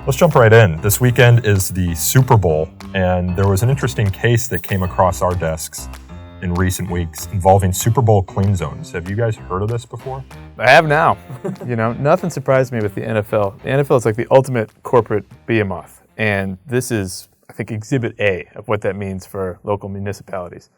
Let's jump right in. This weekend is the Super Bowl, and there was an interesting case that came across our desks in recent weeks involving Super Bowl clean zones. Have you guys heard of this before? I have now. Nothing surprised me with the NFL. The NFL is like the ultimate corporate behemoth, and this is, I think, Exhibit A of what that means for local municipalities.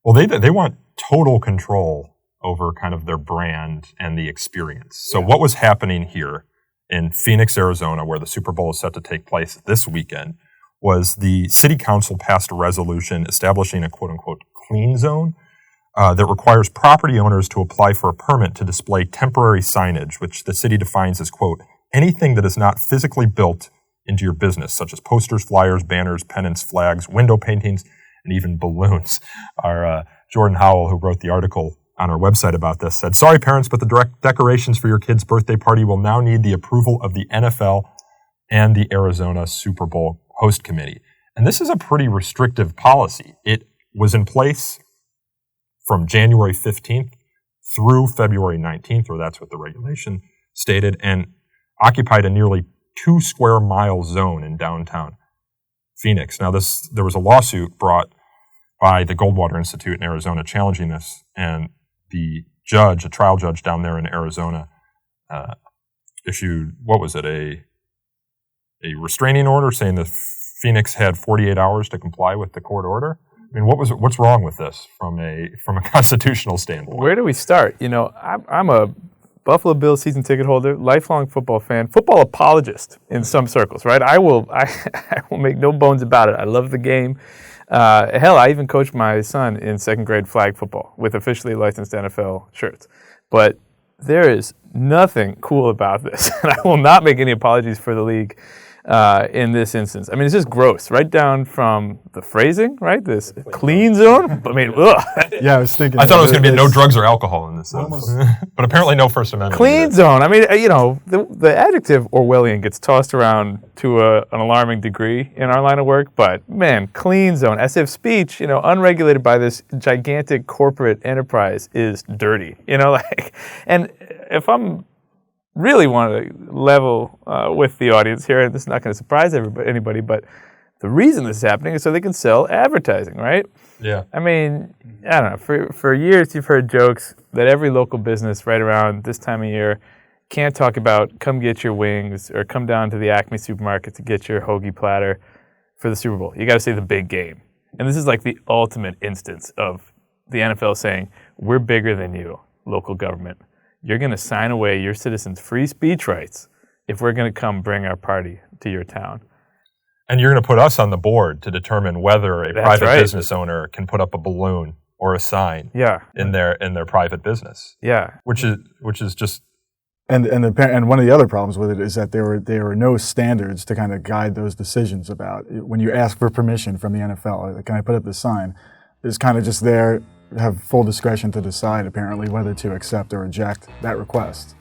Well, they want total control over kind of their brand and the experience. So what was happening here in Phoenix, Arizona, where the Super Bowl is set to take place this weekend, was the city council passed a resolution establishing a quote-unquote clean zone that requires property owners to apply for a permit to display temporary signage, which the city defines as, quote, anything that is not physically built into your business, such as posters, flyers, banners, pennants, flags, window paintings, and even balloons. Our Jordan Howell, who wrote the article on our website about this, said, sorry parents, but the direct decorations for your kid's birthday party will now need the approval of the NFL and the Arizona Super Bowl host committee. And this is a pretty restrictive policy. It was in place from January 15th through February 19th, or that's what the regulation stated, and occupied a nearly 2 square mile zone in downtown Phoenix. Now, there was a lawsuit brought by the Goldwater Institute in Arizona challenging this, and the judge, a trial judge down there in Arizona, issued, a restraining order saying that Phoenix had 48 hours to comply with the court order. I mean, what's wrong with this from a constitutional standpoint? Where do we start? I'm a Buffalo Bills season ticket holder, lifelong football fan, football apologist in some circles, right? I will make no bones about it. I love the game. Hell, I even coached my son in second grade flag football with officially licensed NFL shirts. But there is nothing cool about this, and I will not make any apologies for the league in this instance. I mean, it's just gross, right down from the phrasing, right? This clean zone. I mean, ugh. Yeah, I was thinking. I thought it was going to be no drugs or alcohol in this, but apparently no First Amendment. Clean zone. I mean, the adjective Orwellian gets tossed around to an alarming degree in our line of work, but man, clean zone, as if speech, unregulated by this gigantic corporate enterprise is dirty, and if I'm really want to level with the audience here, and this is not going to surprise anybody, but the reason this is happening is so they can sell advertising, right? Yeah. I mean, I don't know, for years you've heard jokes that every local business right around this time of year can't talk about come get your wings or come down to the Acme supermarket to get your hoagie platter for the Super Bowl. You got to say the big game. And this is like the ultimate instance of the NFL saying, we're bigger than you, local government. You're going to sign away your citizens' free speech rights if we're going to come bring our party to your town. And you're going to put us on the board to determine whether a private business owner can put up a balloon or a sign in their private business. Yeah. Which is just... And one of the other problems with it is that there were no standards to kind of guide those decisions about when you ask for permission from the NFL. Can I put up this sign? It's kind of just there, have full discretion to decide apparently whether to accept or reject that request.